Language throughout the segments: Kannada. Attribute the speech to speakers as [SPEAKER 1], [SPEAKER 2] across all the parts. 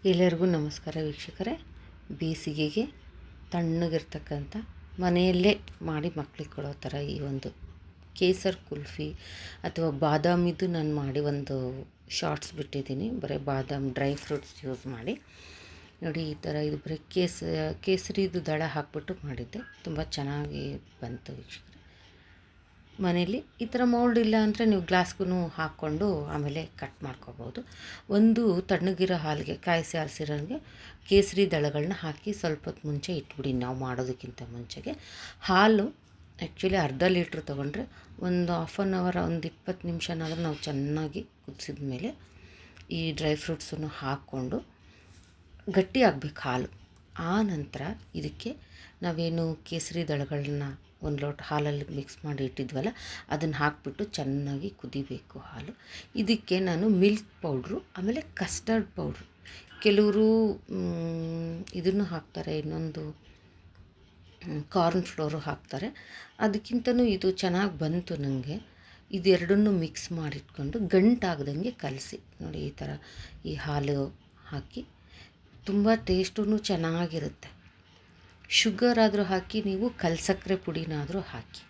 [SPEAKER 1] ಎಲ್ಲರಿಗೂ ನಮಸ್ಕಾರ ವೀಕ್ಷಕರೇ. ಬೇಸಿಗೆಗೆ ತಣ್ಣಗಿರ್ತಕ್ಕಂಥ ಮನೆಯಲ್ಲೇ ಮಾಡಿ ಮಕ್ಕಳಿಗೆ ಕೊಡೋ ಥರ ಈ ಒಂದು ಕೇಸರ್ ಕುಲ್ಫಿ ಅಥವಾ ಬಾದಾಮಿದು ನಾನು ಮಾಡಿ ಒಂದು ಶಾರ್ಟ್ಸ್ ಬಿಟ್ಟಿದ್ದೀನಿ. ಬರೀ ಬಾದಾಮ್ ಡ್ರೈ ಫ್ರೂಟ್ಸ್ ಯೂಸ್ ಮಾಡಿ ನೋಡಿ. ಈ ಥರ ಇದು ಬರೀ ಕೇಸರಿದು ದಳ ಹಾಕ್ಬಿಟ್ಟು ಮಾಡಿದ್ದೆ. ತುಂಬ ಚೆನ್ನಾಗಿ ಬಂತು ವೀಕ್ಷಕರೇ. ಮನೇಲಿ ಈ ಥರ ಮೌಲ್ಡ್ ಇಲ್ಲ ಅಂದರೆ ನೀವು ಗ್ಲಾಸ್ಗೂ ಹಾಕ್ಕೊಂಡು ಆಮೇಲೆ ಕಟ್ ಮಾಡ್ಕೋಬೋದು. ಒಂದು ತಣ್ಣಗಿರೋ ಹಾಲಿಗೆ ಕಾಯಿಸಿ ಆರಿಸಿರೋಂಗೆ ಕೇಸರಿ ದಳಗಳನ್ನ ಹಾಕಿ ಸ್ವಲ್ಪ ಹೊತ್ತು ಮುಂಚೆ ಇಟ್ಬಿಡಿ. ನಾವು ಮಾಡೋದಕ್ಕಿಂತ ಮುಂಚೆಗೆ ಹಾಲು ಆ್ಯಕ್ಚುಲಿ ಅರ್ಧ ಲೀಟ್ರ್ ತೊಗೊಂಡ್ರೆ ಒಂದು ಹಾಫ್ ಆನ್ ಅವರ್, ಒಂದು 20 ನಿಮಿಷನಾದರೂ ನಾವು ಚೆನ್ನಾಗಿ ಕುದಿಸಿದ ಮೇಲೆ ಈ ಡ್ರೈ ಫ್ರೂಟ್ಸನ್ನು ಹಾಕ್ಕೊಂಡು ಗಟ್ಟಿ ಆಗಬೇಕು ಹಾಲು. ಆ ನಂತರ ಇದಕ್ಕೆ ನಾವೇನು ಕೇಸರಿ ದಳಗಳನ್ನ ಒಂದು ಲೋಟ ಹಾಲಲ್ಲಿ ಮಿಕ್ಸ್ ಮಾಡಿ ಇಟ್ಟಿದ್ವಲ್ಲ ಅದನ್ನು ಹಾಕಿಬಿಟ್ಟು ಚೆನ್ನಾಗಿ ಕುದಿಬೇಕು ಹಾಲು. ಇದಕ್ಕೆ ನಾನು ಮಿಲ್ಕ್ ಪೌಡ್ರು ಆಮೇಲೆ ಕಸ್ಟರ್ಡ್ ಪೌಡ್ರು, ಕೆಲವರು ಇದನ್ನು ಹಾಕ್ತಾರೆ, ಇನ್ನೊಂದು ಕಾರ್ನ್ ಫ್ಲೋರು ಹಾಕ್ತಾರೆ. ಅದಕ್ಕಿಂತನೂ ಇದು ಚೆನ್ನಾಗಿ ಬಂತು ನನಗೆ. ಇದೆರಡನ್ನೂ ಮಿಕ್ಸ್ ಮಾಡಿಟ್ಕೊಂಡು ಗಂಟಾಗ್ದಂಗೆ ಕಲಸಿ ನೋಡಿ. ಈ ಥರ ಈ ಹಾಲು ಹಾಕಿ ತುಂಬ ಟೇಸ್ಟೂ ಚೆನ್ನಾಗಿರುತ್ತೆ. ಶುಗರ್ ಆದರೂ ಹಾಕಿ, ನೀವು ಕಲ್ಸಕ್ಕರೆ ಪುಡಿನಾದರೂ ಹಾಕಿ,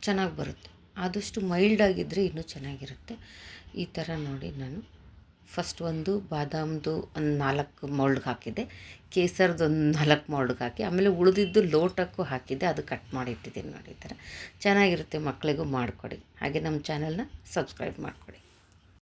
[SPEAKER 1] ಚೆನ್ನಾಗಿ ಬರುತ್ತೆ. ಆದಷ್ಟು ಮೈಲ್ಡಾಗಿದ್ದರೆ ಇನ್ನೂ ಚೆನ್ನಾಗಿರುತ್ತೆ. ಈ ಥರ ನೋಡಿ, ನಾನು ಫಸ್ಟ್ ಒಂದು ಬಾದಾಮ್ದು ಒಂದು 4 ಮೌಲ್ಡ್ಗೆ ಹಾಕಿದ್ದೆ, ಕೇಸರ್ದು ಒಂದು 4 ಮೌಲ್ಡ್ಗೆ ಹಾಕಿ, ಆಮೇಲೆ ಉಳಿದಿದ್ದು ಲೋಟಕ್ಕೂ ಹಾಕಿದ್ದೆ. ಅದು ಕಟ್ ಮಾಡಿ ಇಟ್ಟಿದ್ದೀನಿ ನೋಡಿ. ಈ ಥರ ಚೆನ್ನಾಗಿರುತ್ತೆ. ಮಕ್ಕಳಿಗೂ ಮಾಡಿಕೊಡಿ. ಹಾಗೆ ನಮ್ಮ ಚಾನಲ್ನ ಸಬ್ಸ್ಕ್ರೈಬ್ ಮಾಡಿಕೊಡಿ.